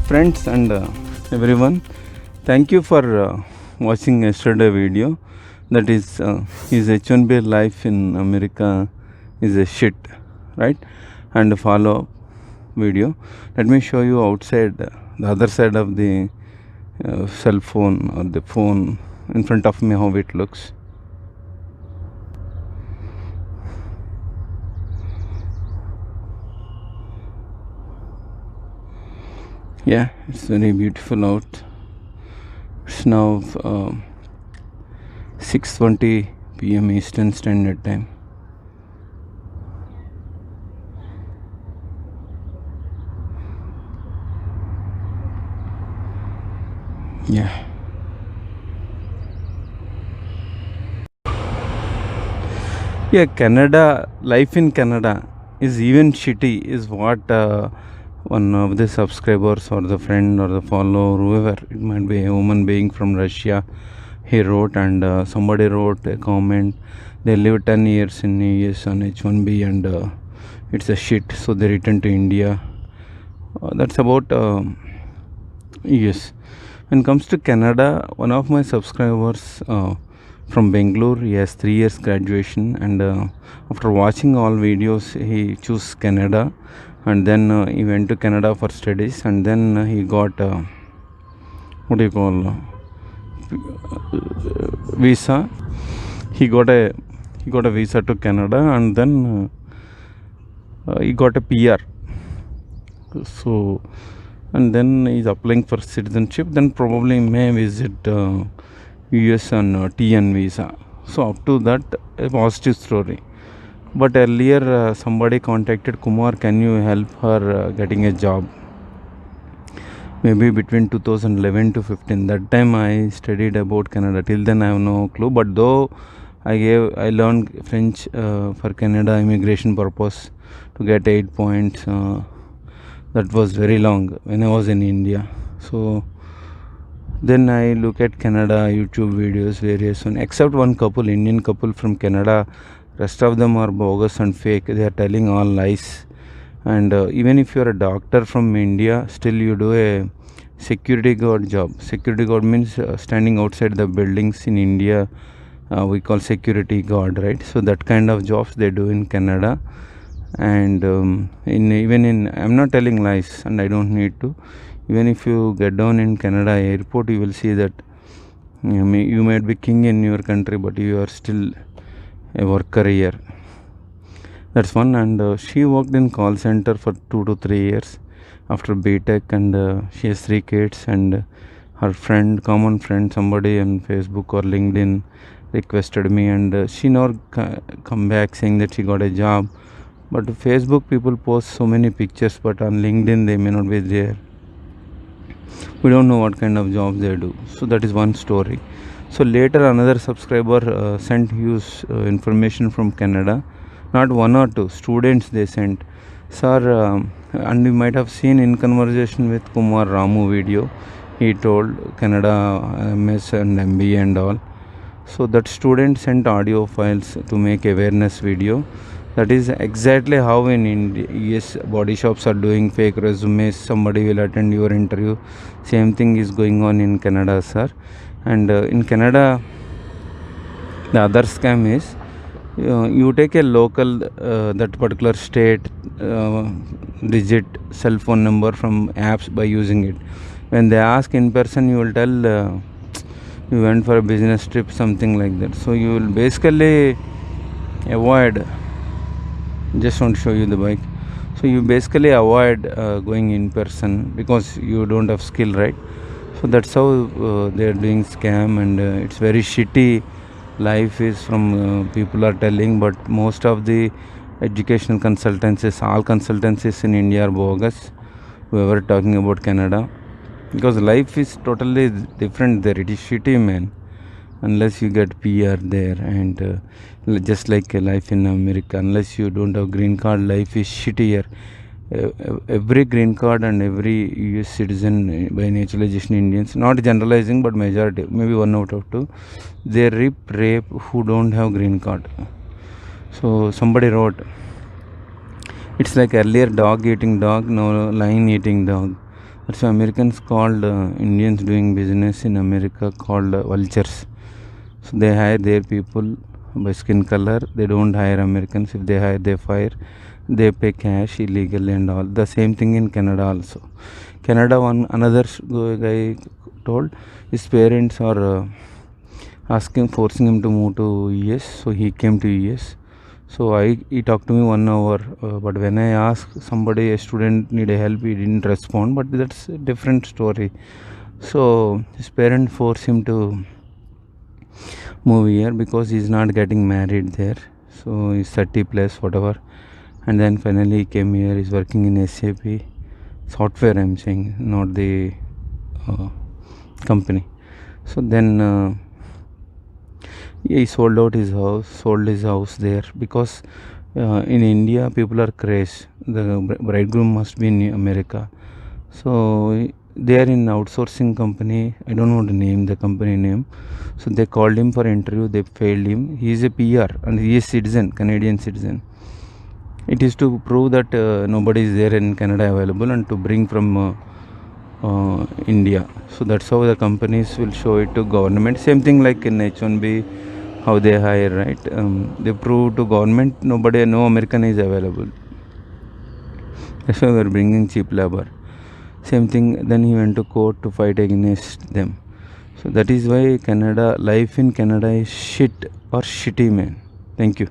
Friends and everyone, thank you for watching yesterday video. That is his H1B life in America is a shit, right? And follow up video. Let me show you outside the other side of the cell phone or the phone in front of me how it looks. Yeah, it's very beautiful out. It's now 6:20 p.m. Eastern Standard Time. Yeah. Yeah, Canada, life in Canada is even shitty, is what one of the subscribers or the friend or the follower, whoever, it might be a human being from Russia, he wrote, and somebody wrote a comment. They live 10 years in US on H1B and it's a shit, so they return to India. That's about US. When it comes to Canada, one of my subscribers from Bangalore, he has 3 years graduation, and after watching all videos he chose Canada, and then he went to Canada for studies, and then he got what do you call visa. He got a visa to Canada, and then he got a PR. So and then he's applying for citizenship, then probably may visit US on TN visa. So up to that, a positive story. But earlier somebody contacted Kumar, can you help her getting a job? Maybe between 2011 to 15. That time I studied about Canada. Till then I have no clue. But though I learned French for Canada immigration purpose to get 8 points. That was very long when I was in India. So then I look at Canada YouTube videos various one, except one couple, Indian couple from Canada. Rest of them are bogus and fake. They are telling all lies. And even if you are a doctor from India, still you do a security guard job. Security guard means standing outside the buildings in India. We call security guard, right? So that kind of jobs they do in Canada. And even in, I'm not telling lies, and I don't need to. Even if you get down in Canada airport, you will see that you might be king in your country, but you are still a worker here. That's one. And she worked in call center for 2 to 3 years after BTech, and she has 3 kids. And her common friend, somebody on Facebook or LinkedIn requested me, and she now come back saying that she got a job. But Facebook people post so many pictures, but on LinkedIn they may not be there. We don't know what kind of jobs they do. So that is one story. So later another subscriber sent huge information from Canada. Not one or two students they sent. Sir, and you might have seen in conversation with Kumar Ramu video, he told Canada MS and MBA and all. So that student sent audio files to make awareness video. That is exactly how in India, yes, body shops are doing fake resumes. Somebody will attend your interview. Same thing is going on in Canada, sir. And in Canada, the other scam is you take a local that particular state digit cell phone number from apps by using it. When they ask in person, you will tell you went for a business trip, something like that. So you will basically avoid. Just want to show you the bike. So you basically avoid going in person because you don't have skill, right? So that's how they are doing scam, and it's very shitty life is from people are telling. But most of the educational consultancies, all consultancies in India are bogus. Whoever talking about Canada, because life is totally different there. It is shitty, man, unless you get PR there. And just like life in America, unless you don't have green card, life is shittier. Every green card and every US citizen by naturalization Indians, not generalizing but majority, maybe 1 out of 2, they rape who don't have green card. So somebody wrote, it's like earlier dog eating dog, now lion eating dog. That's why Americans called Indians doing business in America called vultures. So they hire their people by skin color. They don't hire Americans. If they hire, they fire. They pay cash illegally and all. The same thing in Canada also. Canada, one another guy told his parents are forcing him to move to US. So he came to US. So he talked to me 1 hour, but when I asked somebody, a student need a help, he didn't respond. But that's a different story. So his parents force him to move here because he's not getting married there. So he's 30 plus whatever, and then finally he came here. He's working in SAP software. I'm saying, not the company. So then. He sold his house there because in India people are crazy. The bridegroom must be in America, so they are in outsourcing company. I don't know the name, the company name. So they called him for interview. They failed him. He is a PR and he is citizen, Canadian citizen. It is to prove that nobody is there in Canada available and to bring from India. So that's how the companies will show it to government. Same thing like in H1B, how they hire, right? They prove to government no American is available. That's why we're bringing cheap labor. Same thing. Then he went to court to fight against them. So that is why life in Canada is shit or shitty, man. Thank you.